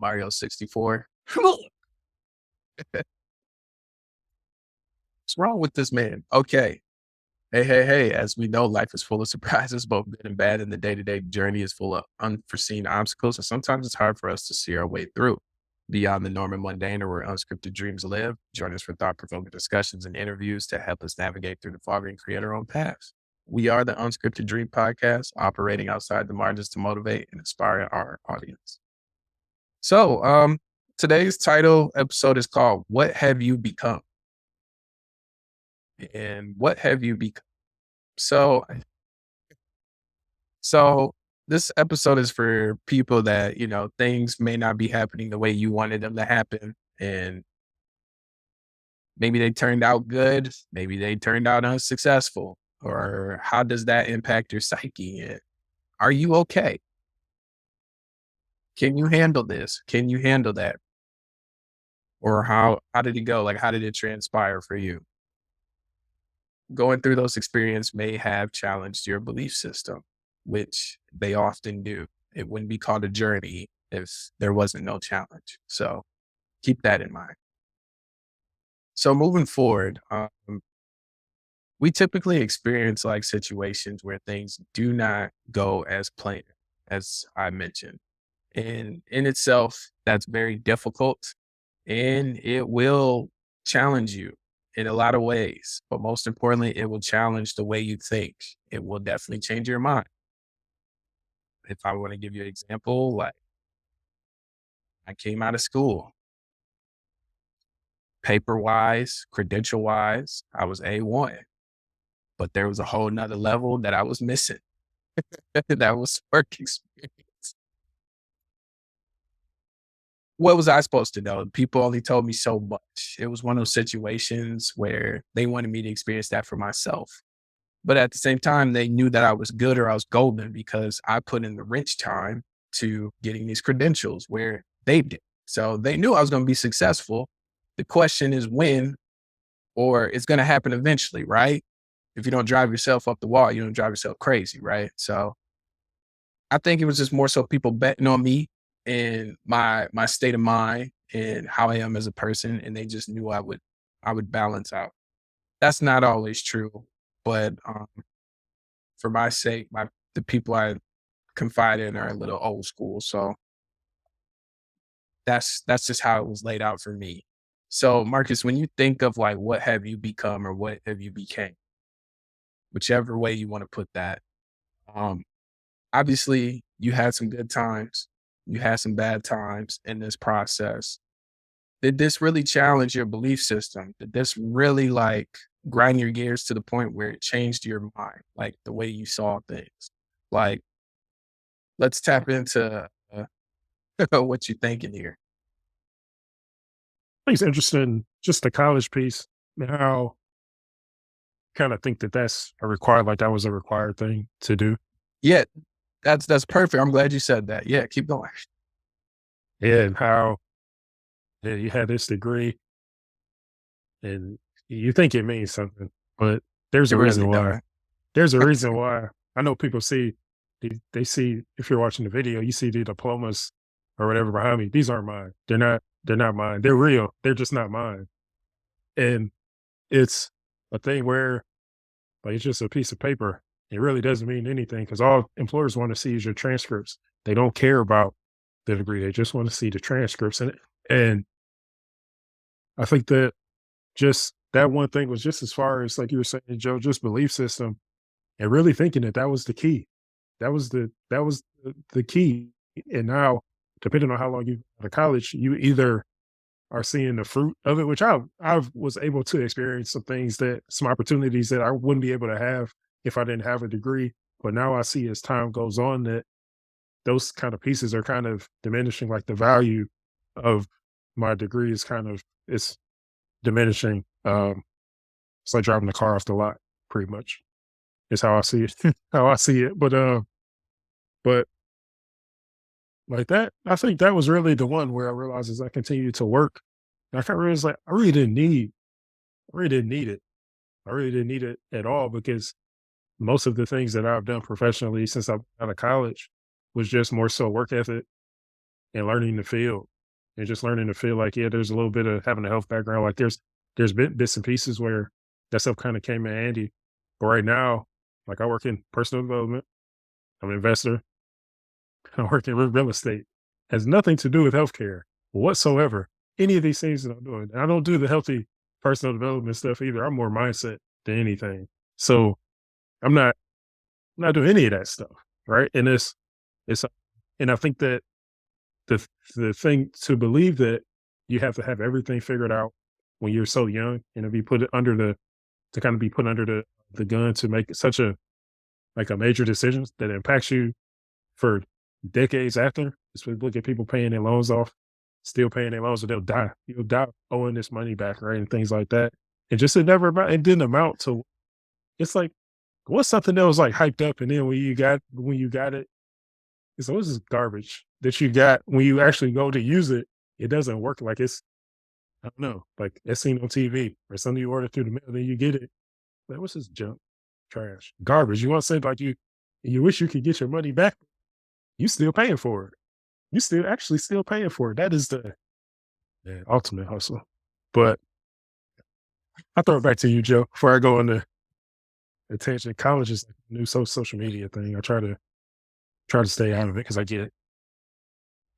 Mario 64. What's wrong with this man? Okay. Hey, hey, hey. As we know, life is full of surprises, both good and bad, and the day-to-day journey is full of unforeseen obstacles. And sometimes it's hard for us to see our way through. Beyond the norm and mundane or where unscripted dreams live, join us for thought-provoking discussions and interviews to help us navigate through the fog and create our own paths. We are the Unscripted Dream Podcast, operating outside the margins to motivate and inspire our audience. So, today's title episode is called "What Have You Become?" And what have you become? So, this episode is for people that things may not be happening the way you wanted them to happen, and maybe they turned out good, maybe they turned out unsuccessful. Or how does that impact your psyche? And are you okay? Can you handle this? Can you handle that? Or how did it go? Like, how did it transpire for you? Going through those experiences may have challenged your belief system, which they often do. It wouldn't be called a journey if there wasn't no challenge. So keep that in mind. So moving forward, we typically experience like situations where things do not go as planned, as I mentioned. And in itself, that's very difficult and it will challenge you in a lot of ways. But most importantly, it will challenge the way you think. It will definitely change your mind. If I want to give you an example, like I came out of school, paper wise, credential wise, I was A1, but there was a whole nother level that I was missing. That was work experience. What was I supposed to know? People only told me so much. It was one of those situations where they wanted me to experience that for myself. But at the same time, they knew that I was good or I was golden because I put in the wrench time to getting these credentials where they did. So they knew I was going to be successful. The question is when, or it's going to happen eventually, right? If you don't drive yourself up the wall, you don't drive yourself crazy, right? So I think it was just more so people betting on me and my state of mind and how I am as a person, and they just knew I would balance out. That's not always true, but for my sake, the people I confide in are a little old school, so that's just how it was laid out for me. So, Marcus, when you think of like what have you become or what have you became, whichever way you want to put that, um, obviously you had some good times, you had some bad times in this process. Did this really challenge your belief system? Did this really like grind your gears to the point where it changed your mind, like the way you saw things? Like, let's tap into what you're thinking here. I think it's interesting, just the college piece, and how kind of think that that's a required, like that was a required thing to do. Yeah, that's perfect. I'm glad you said that. Yeah, keep going. And how you had this degree and you think it means something, but there's It a really reason why. does. There's a reason why. I know people see, they see, if you're watching the video, you see the diplomas or whatever behind me. These aren't mine. They're not mine. They're real. They're just not mine. And it's a thing where like, it's just a piece of paper. It really doesn't mean anything because all employers want to see is your transcripts. They don't care about the degree. They just want to see the transcripts. And I think that just that one thing was just as far as like you were saying, Joe, just belief system and really thinking that that was the key. That was the key. And now, depending on how long you've been out of college, you either are seeing the fruit of it, which I was able to experience some opportunities that I wouldn't be able to have if I didn't have a degree. But now I see as time goes on that those kind of pieces are kind of diminishing, like the value of my degree is kind of it's diminishing. It's like driving the car off the lot, pretty much. Is how I see it. How I see it. But like that, I think that was really the one where I realized as I continued to work, and I kind of realized like I really didn't need it. I really didn't need it at all because most of the things that I've done professionally since I'm out of college was just more so work ethic and learning the field and just learning to feel like, yeah, there's a little bit of having a health background. Like there's bits and pieces where that stuff kind of came in handy. But right now, like I work in personal development, I'm an investor, I work in real estate. Has nothing to do with healthcare whatsoever. Any of these things that I'm doing. And I don't do the healthy personal development stuff either. I'm more mindset than anything. So I'm not I'm not doing any of that stuff. Right. And it's and I think that the the thing to believe that you have to have everything figured out when you're so young and to be put under the to kind of be put under the gun to make such a like a major decision that impacts you for decades after. Just look at people paying their loans off, still paying their loans, or they'll die. You'll die owing this money back, right? And things like that. And just it didn't amount to it's like what's something that was like hyped up and then when you got it, it's like, this is garbage that you got when you actually go to use it, it doesn't work like it's I don't know, like it's seen on TV or something you order through the mail, then you get it. Like, what's this junk? Trash. Garbage. You want to say like you wish you could get your money back. You still paying for it. You still paying for it. That is the ultimate hustle. But I throw it back to you, Joe, before I go into attention. College is like a new social media thing. I try to stay out of it because I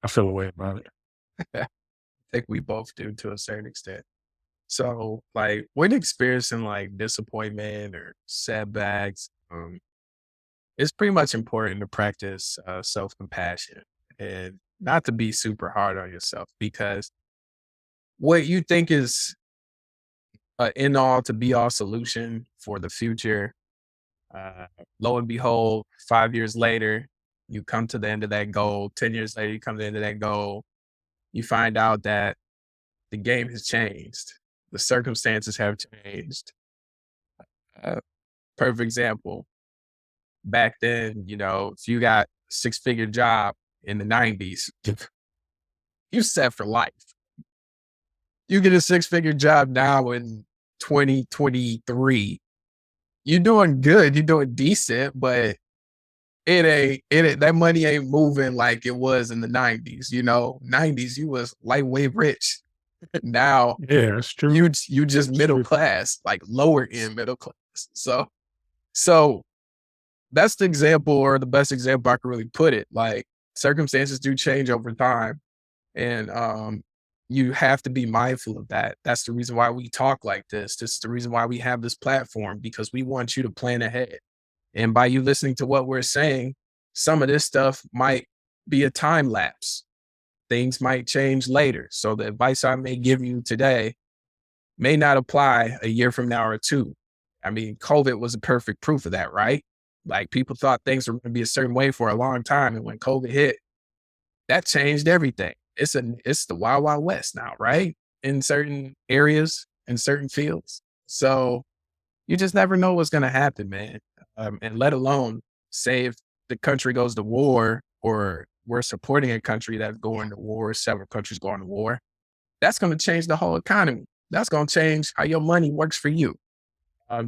feel a way about it. I think we both do to a certain extent. So, like, when experiencing like disappointment or setbacks, it's pretty much important to practice self compassion and not to be super hard on yourself because what you think is an end all to be all solution for the future, uh, lo and behold, 5 years later, you come to the end of that goal. 10 years later, you come to the end of that goal. You find out that the game has changed, the circumstances have changed. Uh, Perfect example. Back then, if you got six-figure job in the 90s, you set for life. You get a six-figure job now in 2023. You're doing good, you're doing decent, but it ain't that money ain't moving like it was in the 90s. 90s, you was lightweight rich. Now Yeah, that's true. you just That's middle true. class, like lower end middle class. So that's the example or the best example I can really put it. Like circumstances do change over time. And you have to be mindful of that. That's the reason why we talk like this. This is the reason why we have this platform because we want you to plan ahead. And by you listening to what we're saying, some of this stuff might be a time lapse. Things might change later. So the advice I may give you today may not apply a year from now or two. I mean, COVID was a perfect proof of that, right? Like people thought things were going to be a certain way for a long time. And when COVID hit, that changed everything. It's the wild, wild west now, right? In certain areas, in certain fields. So you just never know what's going to happen, man. And let alone say if the country goes to war or we're supporting a country that's going to war, several countries going to war, that's going to change the whole economy. That's going to change how your money works for you.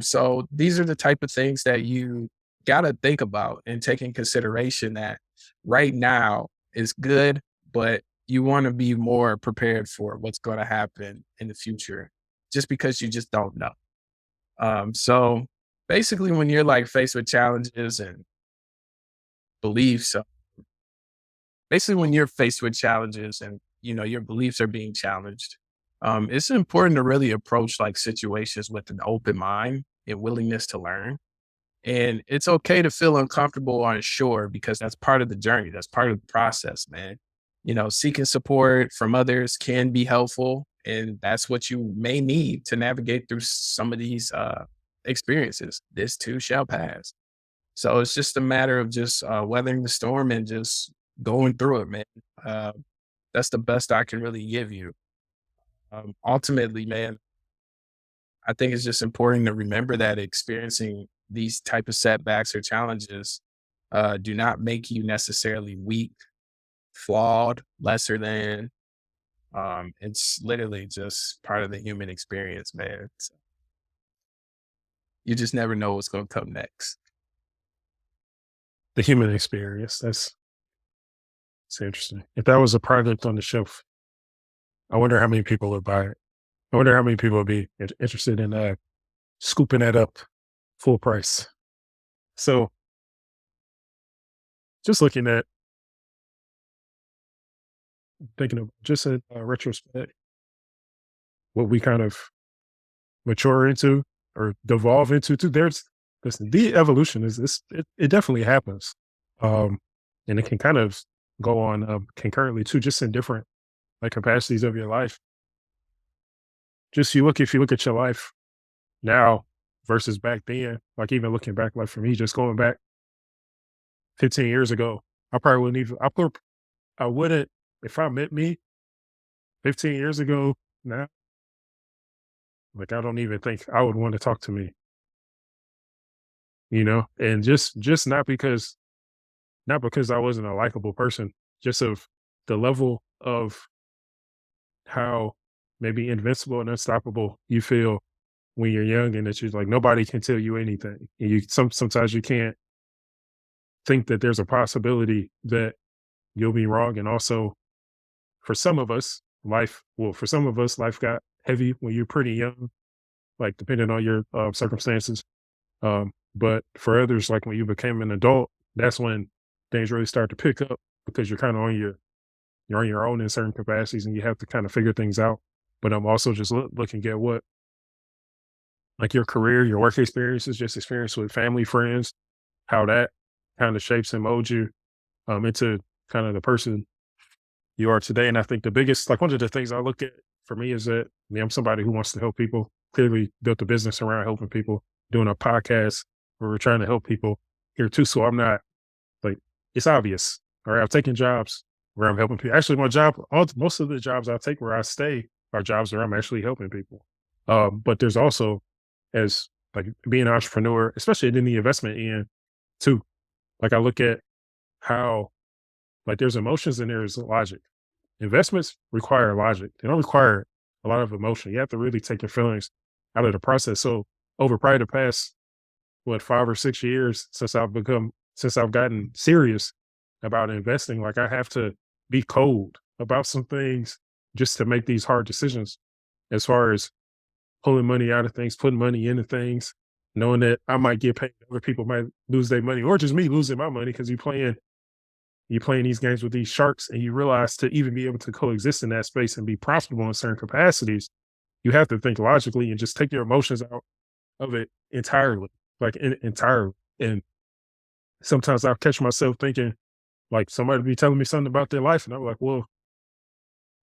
So these are the type of things that you got to think about and take in consideration that right now is good, but you want to be more prepared for what's going to happen in the future just because you just don't know. So basically, when you're like faced with challenges and beliefs, basically when you're faced with challenges and your beliefs are being challenged, it's important to really approach like situations with an open mind and willingness to learn. And it's okay to feel uncomfortable or unsure because that's part of the journey. That's part of the process, man. Seeking support from others can be helpful. And that's what you may need to navigate through some of these experiences. This too shall pass. So it's just a matter of just weathering the storm and just going through it, man. Uh, that's the best I can really give you. Ultimately, man, I think it's just important to remember that experiencing these type of setbacks or challenges do not make you necessarily weak, flawed, lesser than. It's literally just part of the human experience, man. So you just never know what's going to come next. The human experience. It's interesting. If that was a product on the shelf, I wonder how many people would buy it. I wonder how many people would be interested in scooping that up full price. So just looking at thinking of just in retrospect, what we kind of mature into or devolve into too. There's listen, the evolution is this it definitely happens. Um and it can kind of go on concurrently too, just in different like capacities of your life. Just you look if you look at your life now versus back then, like even looking back, like for me, just going back 15 years ago, I probably wouldn't even I wouldn't if I met me 15 years ago now, like I don't even think I would want to talk to me, you know? And just not because I wasn't a likable person, just of the level of how maybe invincible and unstoppable you feel when you're young and that you're like nobody can tell you anything. And sometimes you can't think that there's a possibility that you'll be wrong. And also for some of us, for some of us, life got heavy when you're pretty young, like depending on your circumstances. But for others, like when you became an adult, that's when things really start to pick up because you're on your own in certain capacities and you have to kind of figure things out. But I'm also just looking at what like your career, your work experiences, just experience with family, friends, how that kind of shapes and molds you into kind of the person you are today. And I think the biggest, like one of the things I look at for me is that I'm somebody who wants to help people. Clearly built a business around helping people, doing a podcast where we're trying to help people here too. So I'm not like it's obvious. All right, I've taken jobs where I'm helping people. Actually, most of the jobs I take where I stay are jobs where I'm actually helping people. But there's also as like being an entrepreneur, especially in the investment end too. Like I look at how like there's emotions and there's logic. Investments require logic. They don't require a lot of emotion. You have to really take your feelings out of the process. So over probably the past, what, 5 or 6 years since I've gotten serious about investing, like I have to be cold about some things just to make these hard decisions as far as pulling money out of things, putting money into things, knowing that I might get paid, other people might lose their money, or just me losing my money because you're playing these games with these sharks and you realize to even be able to coexist in that space and be profitable in certain capacities, you have to think logically and just take your emotions out of it entirely, like entirely. And sometimes I'll catch myself thinking, like somebody be telling me something about their life, and I'm like, well,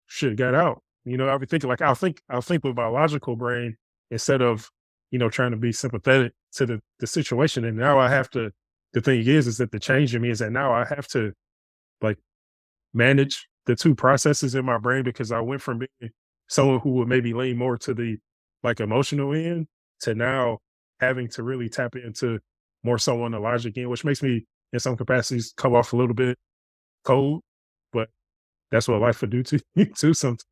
shit got out. You know, I'll be thinking like I'll think with my logical brain instead of, trying to be sympathetic to the situation. And now I have to the thing is that the change in me is that now I have to like manage the two processes in my brain because I went from being someone who would maybe lean more to the like emotional end to now having to really tap into more so on the logic end, which makes me in some capacities come off a little bit cold, but that's what life would do to you too sometimes.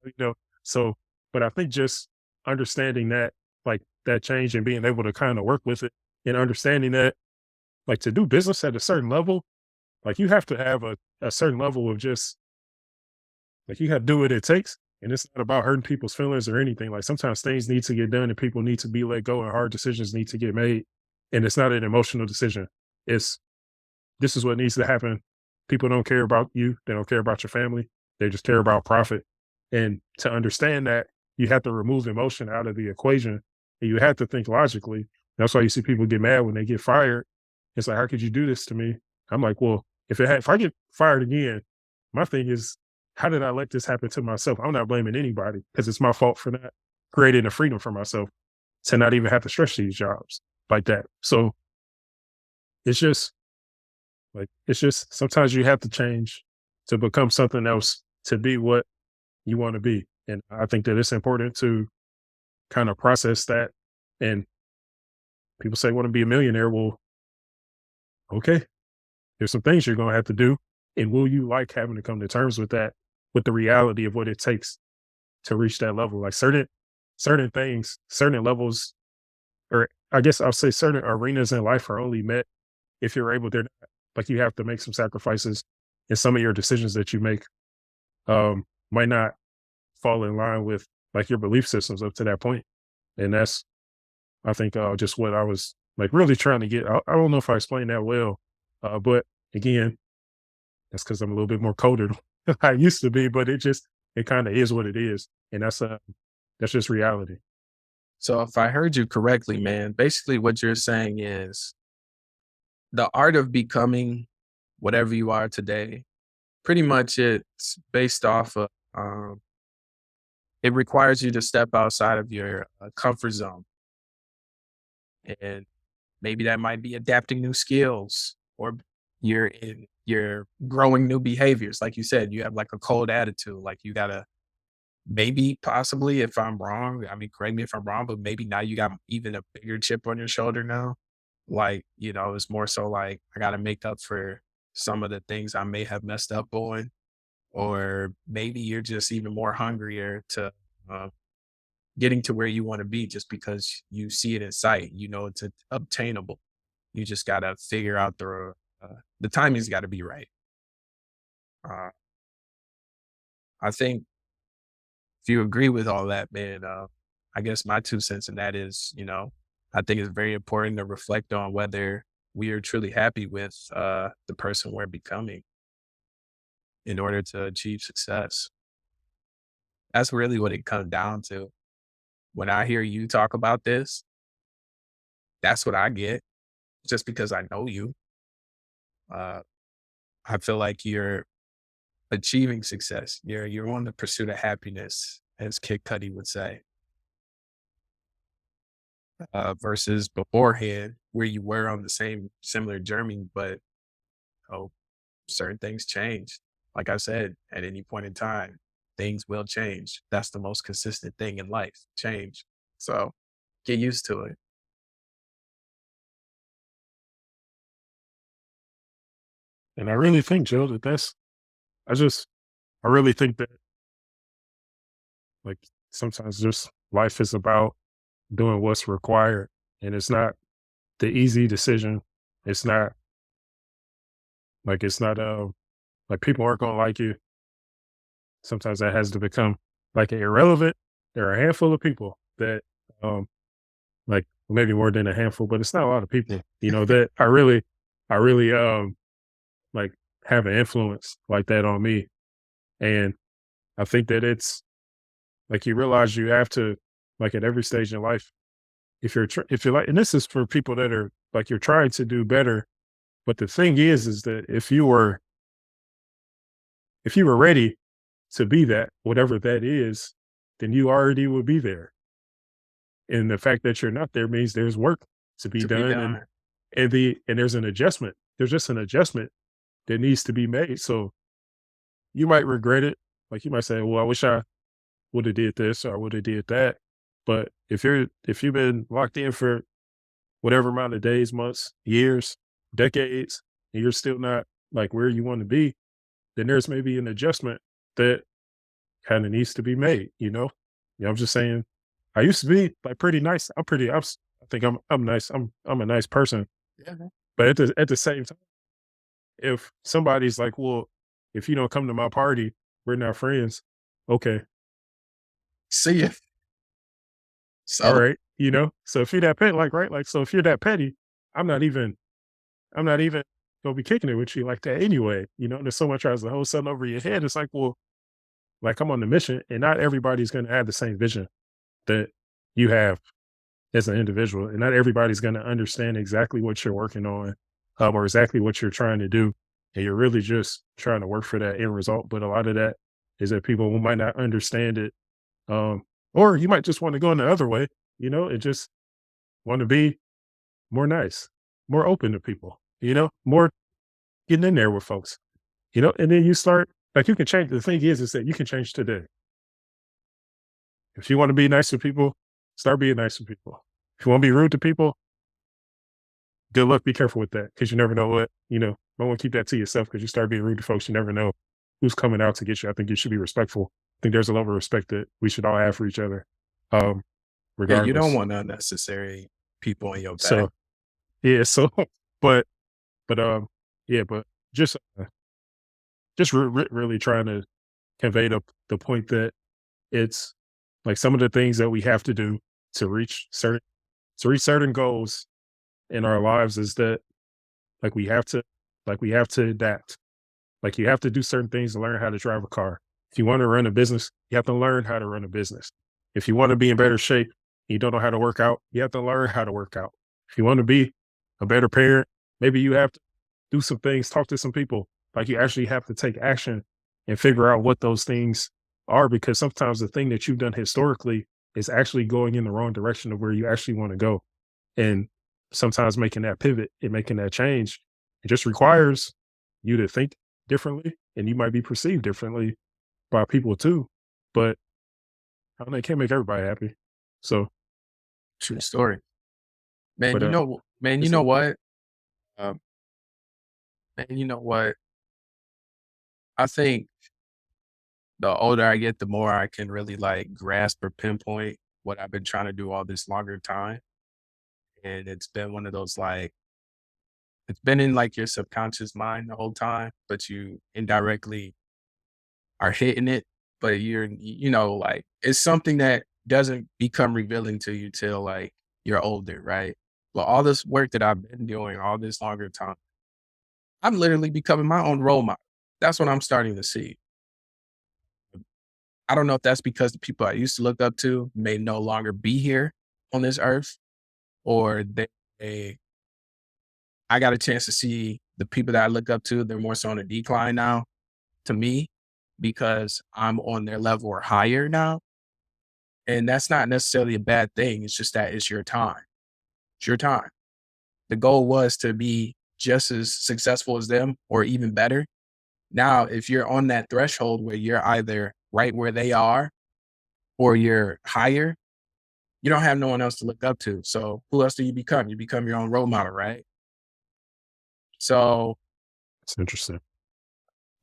So, but I think just understanding that, like that change and being able to kind of work with it and understanding that, like to do business at a certain level, like you have to have a certain level of just like you have to do what it takes. And it's not about hurting people's feelings or anything. Like sometimes things need to get done and people need to be let go and hard decisions need to get made. And it's not an emotional decision. It's this is what needs to happen. People don't care about you. They don't care about your family. They just care about profit. And to understand that, you have to remove emotion out of the equation and you have to think logically. That's why you see people get mad when they get fired. It's like, how could you do this to me? I'm like, well, if I get fired again, my thing is, how did I let this happen to myself? I'm not blaming anybody because it's my fault for not creating the freedom for myself to not even have to stretch these jobs like that. So it's just it's just sometimes you have to change to become something else to be what you want to be. And I think that it's important to kind of process that. And people say, want to be a millionaire. Well, okay, there's some things you're going to have to do. And will you like having to come to terms with that, with the reality of what it takes to reach that level? Like certain things, certain levels, or I guess I'll say certain arenas in life are only met if you're able to, like you have to make some sacrifices and some of your decisions that you make might not fall in line with like your belief systems up to that point. And that's, I think, just what I was like really trying to get. I don't know if I explained that well, but again, that's because I'm a little bit more coded than I used to be. But it kind of is what it is, and that's just reality. So if I heard you correctly, man, basically what you're saying is the art of becoming whatever you are today, pretty much it's based off of, it requires you to step outside of your comfort zone. And maybe that might be adapting new skills or you're growing new behaviors. Like you said, you have like a cold attitude. Like you gotta maybe possibly if I'm wrong, I mean correct me if I'm wrong, but maybe now you got even a bigger chip on your shoulder now. Like, it's more so like I gotta make up for some of the things I may have messed up on. Or maybe you're just even more hungrier to uh, getting to where you want to be just because you see it in sight. You know it's obtainable. You just gotta figure out the timing's got to be right. Uh, I think if you agree with all that, man, I guess my 2 cents in that is, I think it's very important to reflect on whether we are truly happy with the person we're becoming in order to achieve success. That's really what it comes down to. When I hear you talk about this, that's what I get just because I know you. Uh, I feel like you're achieving success. You're on the pursuit of happiness, as Kid Cudi would say, versus beforehand where you were on the same similar journey, but oh, certain things change. Like I said, at any point in time, things will change. That's the most consistent thing in life, change. So get used to it. And I really think, Joe, I just I really think that like sometimes just life is about doing what's required, and it's not the easy decision. It's not it's not like people aren't gonna like you. Sometimes that has to become like irrelevant. There are a handful of people that um like maybe more than a handful, but it's not a lot of people, that I really like have an influence like that on me. And I think that it's like you realize you have to like at every stage in life, if you're like, and this is for people that are like you're trying to do better. But the thing is that if you were ready to be that, whatever that is, then you already would be there. And the fact that you're not there means there's work to be To be done, done. and there's an adjustment. There's just an adjustment that needs to be made. So you might regret it. Like you might say, "Well, I wish I would have did this or I would have did that." But if you've been locked in for whatever amount of days, months, years, decades, and you're still not like where you want to be, then there's maybe an adjustment that kind of needs to be made. I'm just saying. I used to be like pretty nice. I think I'm nice. I'm a nice person. Yeah. But at the same time, if somebody's like, well, if you don't come to my party, we're not friends. Okay. See ya. All So right. So if you're that petty, like, right, like, so if you're that petty, I'm not even, I'm not even gonna be kicking it with you like that anyway. There's so much as the whole sun over your head. It's like, well, like I'm on the mission, and not everybody's gonna have the same vision that you have as an individual, and not everybody's gonna understand exactly what you're working on, or exactly what you're trying to do. And you're really just trying to work for that end result. But a lot of that is that people who might not understand it, um, or you might just want to go in the other way, and just want to be more nice, more open to people, more getting in there with folks, and then you start like you can change. The thing is that you can change today. If you want to be nice to people, start being nice to people. If you want to be rude to people, good luck. Be careful with that because you never know don't want to keep that to yourself because you start being rude to folks. You never know who's coming out to get you. I think you should be respectful. I think there's a level of respect that we should all have for each other, um, yeah, you don't regardless. want unnecessary people in your back. So yeah, so but yeah, but just just really trying to convey the point that it's like some of the things that we have to do to reach certain goals in our lives is that like we have to we have to adapt. Like you have to do certain things to learn how to drive a car. If you want to run a business, you have to learn how to run a business. If you want to be in better shape, you don't know how to work out, you have to learn how to work out. If you want to be a better parent, maybe you have to do some things, talk to some people. Like you actually have to take action and figure out what those things are because sometimes the thing that you've done historically is actually going in the wrong direction of where you actually want to go. And sometimes making that pivot and making that change, it just requires you to think differently and you might be perceived differently by people too. But I don't know, it can't make everybody happy. So, True story. Man, but you it's know what? Um, man, you know what? I think the older I get, the more I can really like grasp or pinpoint what I've been trying to do all this longer time. And it's been one of those like it's been in like your subconscious mind the whole time, but you indirectly are hitting it. But like it's something that doesn't become revealing to you till like you're older, right? But all this work that I've been doing all this longer time, I'm literally becoming my own role model. That's what I'm starting to see. I don't know if that's because the people I used to look up to may no longer be here on this earth, or they I got a chance to see the people that I look up to, they're more so on a decline now to me because I'm on their level or higher now. And that's not necessarily a bad thing. It's just that it's your time. It's your time. The goal was to be just as successful as them or even better. Now, if you're on that threshold where you're either right where they are or you're higher, you don't have no one else to look up to. So who else do you become? You become your own role model, right? So interesting.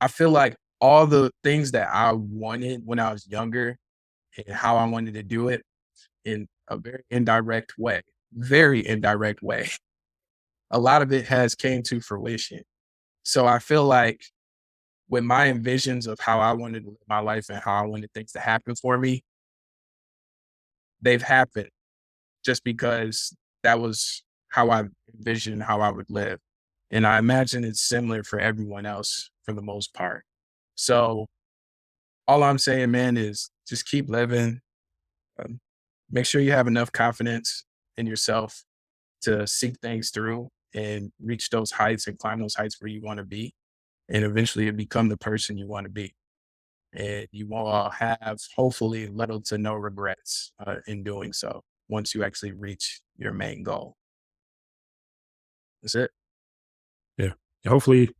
I feel like all the things that I wanted when I was younger and how I wanted to do it in a very indirect way, a lot of it has came to fruition. So I feel like with my envisions of how I wanted to live my life and how I wanted things to happen for me, they've happened just because that was how I envisioned how I would live. And I imagine it's similar for everyone else for the most part. So all I'm saying, man, is just keep living. Um, Make sure you have enough confidence in yourself to seek things through and reach those heights and climb those heights where you want to be. And eventually become the person you want to be. And you will have hopefully little to no regrets in doing so once you actually reach your main goal. That's it. Yeah. Hopefully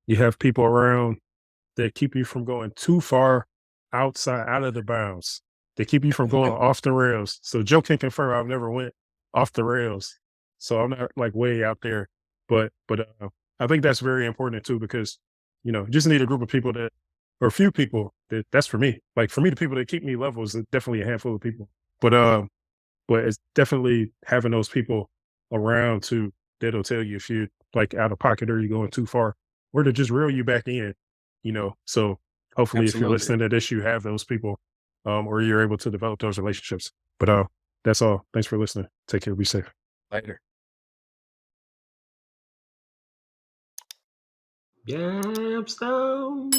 you have people around that keep you from going too far out of the bounds. They keep you from going off the rails. So Joe can confirm I've never went off the rails. So I'm not like way out there. But I think that's very important too because you just need a group of people that or a few people that's for me. Like for me, the people that keep me level is definitely a handful of people. But it's definitely having those people around too that'll tell you if you're like out of pocket or you're going too far, or to just reel you back in. So hopefully if you're Absolutely. listening to this, you have those people, or you're able to develop those relationships. But that's all. Thanks for listening. Take care. Be safe. Later. Yep, so